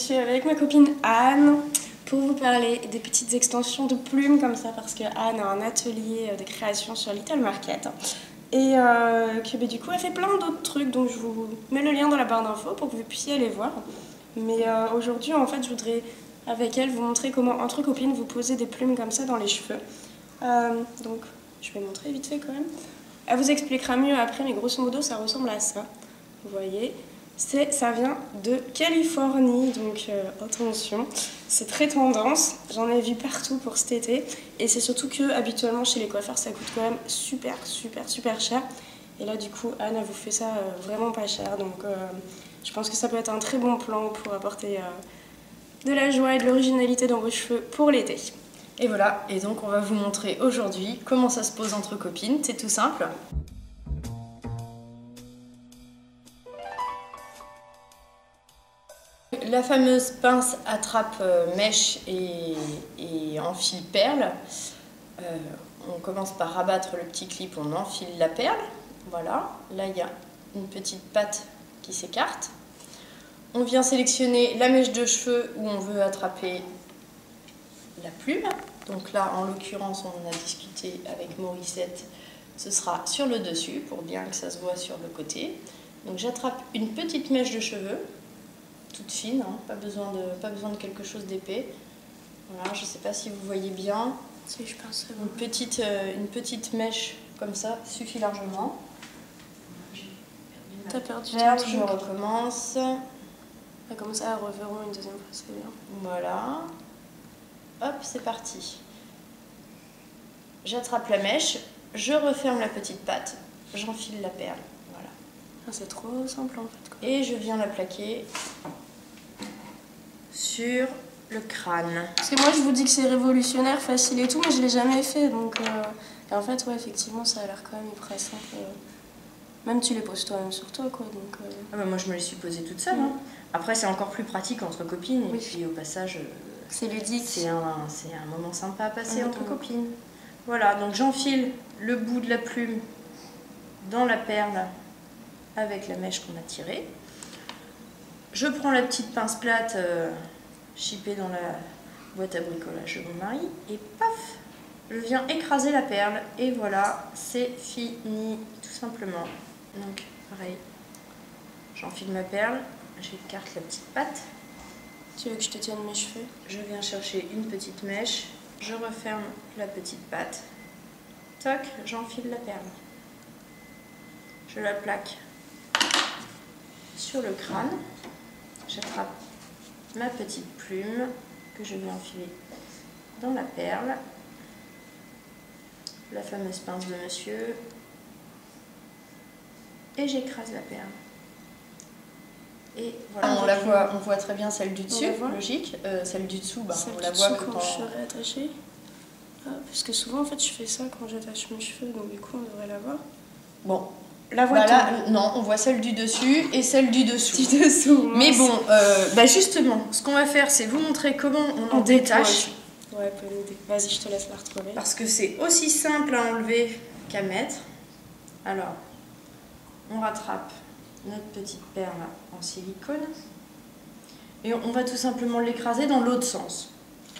suis avec ma copine Anne pour vous parler des petites extensions de plumes comme ça parce que Anne a un atelier de création sur Little Market et que du coup elle fait plein d'autres trucs, donc je vous mets le lien dans la barre d'infos pour que vous puissiez aller voir. Mais aujourd'hui en fait je voudrais avec elle vous montrer comment entre copines vous posez des plumes comme ça dans les cheveux. Donc je vais montrer vite fait quand même. Elle vous expliquera mieux après, mais grosso modo ça ressemble à ça, vous voyez. Ça vient de Californie, donc attention, c'est très tendance, j'en ai vu partout pour cet été, et c'est surtout que habituellement chez les coiffeurs ça coûte quand même super cher, et là du coup Anne elle vous fait ça vraiment pas cher, donc je pense que ça peut être un très bon plan pour apporter de la joie et de l'originalité dans vos cheveux pour l'été. Et voilà, et donc on va vous montrer aujourd'hui comment ça se pose entre copines, c'est tout simple. La fameuse pince attrape mèche et enfile perle. On commence par rabattre le petit clip, on enfile la perle. Voilà, là il y a une petite patte qui s'écarte. On vient sélectionner la mèche de cheveux où on veut attraper la plume. Donc là, en l'occurrence, on en a discuté avec Morissette, ce sera sur le dessus pour bien que ça se voit sur le côté. Donc j'attrape une petite mèche de cheveux. Toute fine, hein, pas besoin de quelque chose d'épais. Voilà, je ne sais pas si vous voyez bien. Si, je pense une petite mèche comme ça suffit largement. T'as perdu ton truc. truc. Je recommence. Comme ça, à reverront une deuxième fois, c'est bien. Voilà. Hop, c'est parti. J'attrape la mèche, je referme la petite patte, j'enfile la perle. Voilà. Ah, c'est trop simple en fait, quoi. Et je viens la plaquer sur le crâne. Parce que moi je vous dis que c'est révolutionnaire, facile et tout, mais je l'ai jamais fait, donc et en fait ouais, effectivement ça a l'air quand même hyper simple. Même tu les poses toi-même sur toi, quoi, donc ah bah moi je me les suis posées toute seule, hein. Après c'est encore plus pratique entre copines, oui. Et puis au passage c'est ludique, c'est un moment sympa à passer entre copines. Voilà, donc j'enfile le bout de la plume dans la perle avec la mèche qu'on a tirée. Je prends la petite pince plate chippée dans la boîte à bricolage de mon mari et paf, je viens écraser la perle et voilà, c'est fini, tout simplement. Donc pareil, j'enfile ma perle, j'écarte la petite patte. Tu veux que je te tienne mes cheveux? Je viens chercher une petite mèche, je referme la petite patte, toc, j'enfile la perle. Je la plaque sur le crâne, j'attrape ma petite plume que je vais enfiler dans la perle, la fameuse pince de monsieur, et j'écrase la perle. Et voilà, on voit très bien celle du dessus, logique. Celle du dessous, on la voit quand je serai attachée. Parce que souvent en fait je fais ça quand j'attache mes cheveux, donc du coup on devrait la voir. Bon. La voit non, on voit celle du dessus et celle du dessous. Mais bon, justement, ce qu'on va faire, c'est vous montrer comment on en détache. Ouais, vas-y, je te laisse la retrouver. Parce que c'est aussi simple à enlever qu'à mettre. Alors, on rattrape notre petite perle en silicone. Et on va tout simplement l'écraser dans l'autre sens.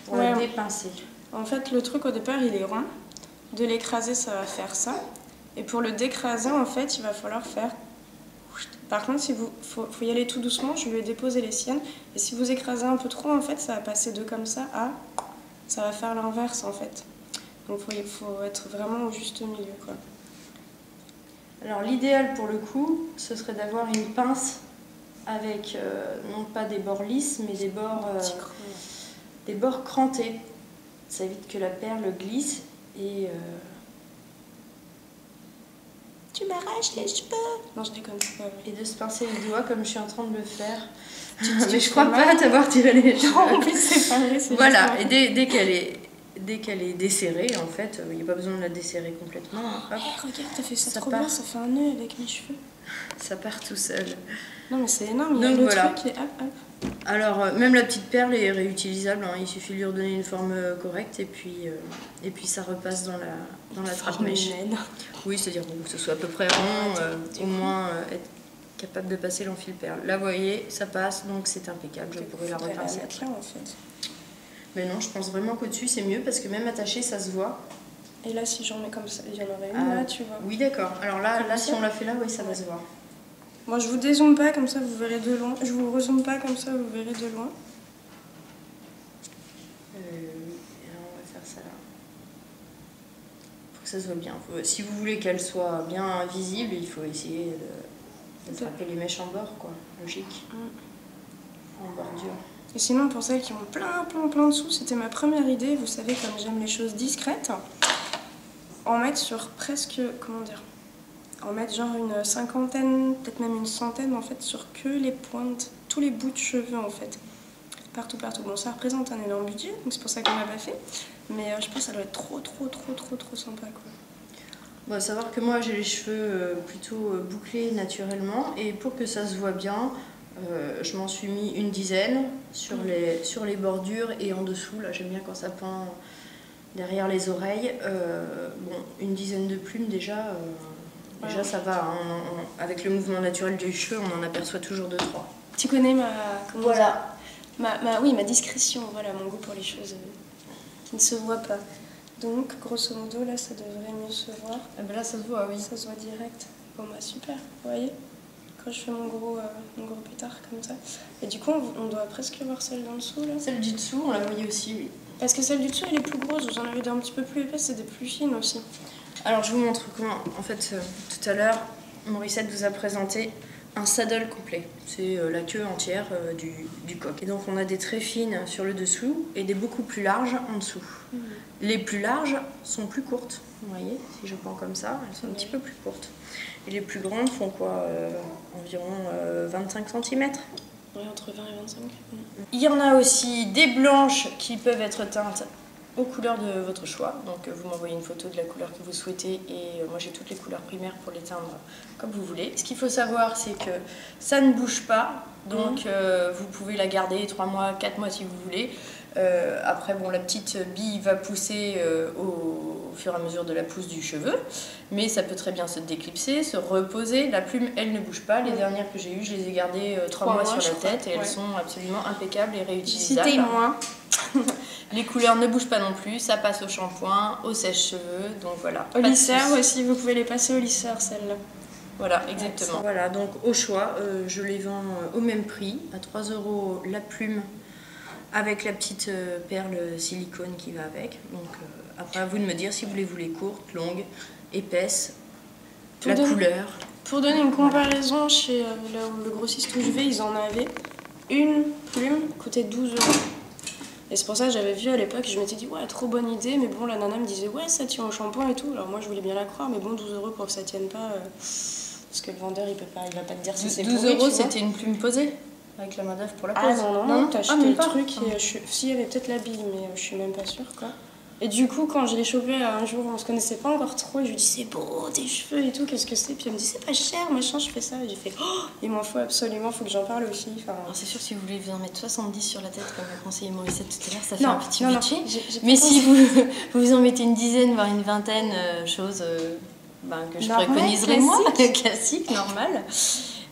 Pour la dépincer. En fait, le truc au départ, il est rond. De l'écraser, ça va faire ça. Et pour le décraser, en fait, il va falloir faire... Par contre, faut y aller tout doucement. Je lui ai déposé les siennes. Et si vous écrasez un peu trop, en fait, ça va passer de comme ça à... Ça va faire l'inverse, en fait. Donc, il faut être vraiment au juste milieu, quoi. Alors, l'idéal pour le coup, ce serait d'avoir une pince avec, non pas des bords lisses, mais des bords crantés. Ça évite que la perle glisse et... Tu m'arraches les cheveux. Non, je déconne pas. Et de se pincer les doigts comme je suis en train de le faire. Mais je crois pas t'avoir tiré les cheveux. En plus, c'est pas vrai. Voilà, et dès qu'elle est desserrée, en fait, il n'y a pas besoin de la desserrer complètement. Hop. Hey, regarde, t'as fait ça trop bien, ça fait un nœud avec mes cheveux. Ça part tout seul. Non, mais c'est énorme. Donc voilà. Truc et hop, hop. Alors, même la petite perle est réutilisable, hein. Il suffit de lui redonner une forme correcte et puis ça repasse dans la trappe mèche. Oui, c'est-à-dire que ce soit à peu près rond, au moins capable de passer l'enfile-perle. Là, vous voyez, ça passe, donc c'est impeccable. Je pourrais la repasser après. Là, en fait. Mais non, je pense vraiment qu'au-dessus, c'est mieux parce que même attaché, ça se voit. Et là, si j'en mets comme ça, il y en aurait une là, tu vois. Oui, d'accord. Alors là, si on l'a fait là, oui, ça va se voir. Moi, je vous dézoome pas, comme ça, vous verrez de loin. Je vous rezoome pas, comme ça, vous verrez de loin. On va faire ça là. Pour que ça se voit bien. Si vous voulez qu'elle soit bien visible, il faut essayer d'attraper les mèches en bord, quoi. Logique. En bordure. Et sinon, pour celles qui ont plein de sous, c'était ma première idée. Vous savez, comme j'aime les choses discrètes, en mettre sur presque, comment dire, en mettre genre une cinquantaine, peut-être même une centaine, en fait, sur que les pointes, tous les bouts de cheveux, en fait. Partout. Bon, ça représente un énorme budget, donc c'est pour ça qu'on l'a pas fait. Mais je pense que ça doit être trop sympa, quoi. Bon, à savoir que moi, j'ai les cheveux plutôt bouclés naturellement, et pour que ça se voit bien, je m'en suis mis une dizaine sur les bordures et en dessous. Là, j'aime bien quand ça pend derrière les oreilles. Bon, une dizaine de plumes déjà, ça va. Hein. Avec le mouvement naturel du cheveu, on en aperçoit toujours 2-3. Tu connais Voilà. Ma discrétion, voilà, mon goût pour les choses qui ne se voient pas. Donc, grosso modo, là, ça devrait mieux se voir. Ah ben là, ça se voit, oui. Ça se voit direct. Bon, bah super, vous voyez, quand je fais mon gros pétard comme ça. Et du coup, on doit presque voir celle d'en dessous, là. Celle du dessous, on la voyait aussi, oui. Parce que celle du dessous, elle est plus grosse. Vous en avez des un petit peu plus épaisses et des plus fines aussi. Alors, je vous montre comment. En fait, tout à l'heure, Morissette vous a présenté un saddle complet. C'est la queue entière du coq. Et donc, on a des très fines sur le dessous et des beaucoup plus larges en dessous. Les plus larges sont plus courtes. Vous voyez, si je prends comme ça, elles sont un petit peu plus courtes. Et les plus grandes font quoi environ 25 cm. Oui, entre 20 et 25. Il y en a aussi des blanches qui peuvent être teintes aux couleurs de votre choix. Donc vous m'envoyez une photo de la couleur que vous souhaitez et moi j'ai toutes les couleurs primaires pour les teindre comme vous voulez. Ce qu'il faut savoir, c'est que ça ne bouge pas, donc vous pouvez la garder 3 mois, 4 mois si vous voulez. Après, bon, la petite bille va pousser au fur et à mesure de la pousse du cheveu, mais ça peut très bien se déclipser, se reposer. La plume, elle ne bouge pas. Les dernières que j'ai eues, je les ai gardées 3 mois sur la tête et elles sont absolument impeccables et réutilisables. Citez-moi. Les couleurs ne bougent pas non plus, ça passe au shampoing, au sèche-cheveux, donc voilà. Au lisseur aussi, vous pouvez les passer au lisseur, celles-là. Voilà, exactement. Voilà, donc au choix, je les vends au même prix, à 3 € la plume, avec la petite perle silicone qui va avec. Donc après, à vous de me dire si vous les voulez courtes, longues, épaisses, couleur. Pour donner une comparaison, chez le grossiste où je vais, ils en avaient une plume coûtait 12 €. Et c'est pour ça que j'avais vu à l'époque, je m'étais dit ouais, trop bonne idée, mais bon, la nana me disait ouais, ça tient au shampoing et tout. Alors moi je voulais bien la croire, mais bon, 12 € pour que ça tienne pas, parce que le vendeur il va pas te dire si c'est 12 pourri, €, c'était une plume posée avec la main d'œuvre pour la pose. Ah non, t'as acheté même le pas. truc, et si, il y avait peut-être la bille, mais je suis même pas sûre quoi. Et du coup, quand je l'ai chopé un jour, on se connaissait pas encore trop, et je lui dis c'est beau tes cheveux et tout, qu'est-ce que c'est? Puis elle me dit c'est pas cher, machin, je fais ça. Et j'ai fait oh, il m'en faut absolument, faut que j'en parle aussi. Alors c'est sûr, si vous voulez vous en mettre 70 sur la tête, comme l'a conseillé Morissette tout à l'heure, ça fait un petit budget. Mais si vous en mettez une dizaine, voire une vingtaine, chose que je préconiserais moi, classique, normal.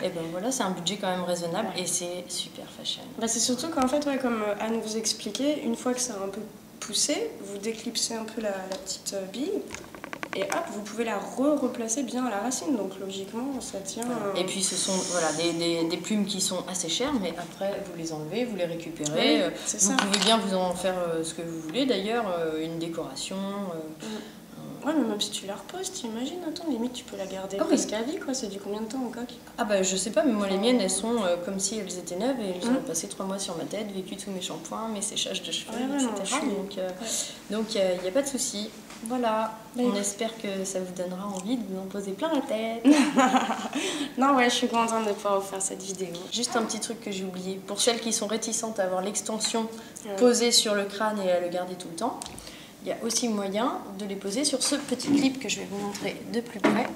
Et ben voilà, c'est un budget quand même raisonnable et c'est super fashion. Bah c'est surtout qu'en fait, ouais, comme Anne vous expliquait, une fois que ça a un peu poussé, vous déclipsez un peu la petite bille et hop, vous pouvez la replacer bien à la racine. Donc logiquement, ça tient. Et puis ce sont des plumes qui sont assez chères, mais après vous les enlevez, vous les récupérez. Oui, vous pouvez bien vous en faire ce que vous voulez d'ailleurs, une décoration. Ouais, mais même si tu la reposes, t'imagines, attends, limite tu peux la garder presque à vie, quoi. C'est du combien de temps au coq? Ah bah je sais pas, mais moi les miennes elles sont comme si elles étaient neuves et elles ont passé 3 mois sur ma tête, vécu tous mes shampoings, mes séchages de cheveux, etc. Donc il n'y a pas de souci. Voilà, on espère que ça vous donnera envie de vous en poser plein la tête. Non, ouais, je suis contente de pouvoir vous faire cette vidéo. Juste un petit truc que j'ai oublié, pour celles qui sont réticentes à avoir l'extension posée sur le crâne et à le garder tout le temps, il y a aussi moyen de les poser sur ce petit clip que je vais vous montrer de plus près,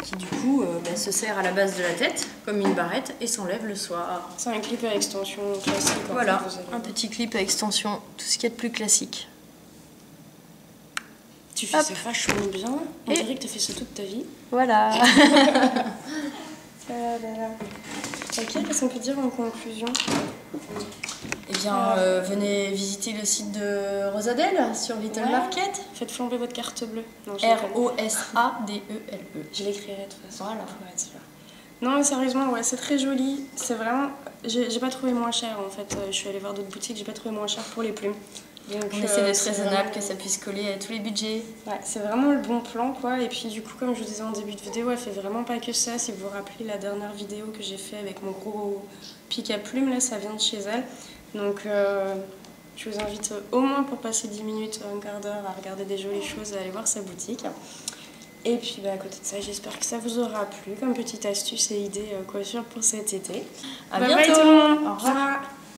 qui du coup se serre à la base de la tête comme une barrette et s'enlève le soir. C'est un clip à extension classique. Voilà, un petit clip à extension, tout ce qu'il y a de plus classique. Tu fais ça vachement bien. On dirait que tu as fait ça toute ta vie. Voilà. Ok, qu'est-ce qu'on peut dire en conclusion? Eh bien, venez visiter le site de Rosadel sur Little Market. Faites flamber votre carte bleue. R-O-S-A-D-E-L-E. Je l'écrirai de toute façon. Voilà. Pour être sûre. Non, mais sérieusement, ouais, c'est très joli. C'est vraiment. J'ai pas trouvé moins cher en fait. Je suis allée voir d'autres boutiques, j'ai pas trouvé moins cher pour les plumes. Donc, on essaie d'être raisonnable, que ça puisse coller à tous les budgets. Ouais, c'est vraiment le bon plan quoi. Et puis du coup, comme je vous disais en début de vidéo, elle fait vraiment pas que ça. Si vous vous rappelez la dernière vidéo que j'ai fait avec mon gros pic à plumes, là, ça vient de chez elle. Donc je vous invite au moins pour passer 10 minutes, un quart d'heure à regarder des jolies choses, à aller voir sa boutique. Et puis à côté de ça, j'espère que ça vous aura plu comme petite astuce et idée coiffure pour cet été. À bye bientôt. bye tout le monde. Au revoir.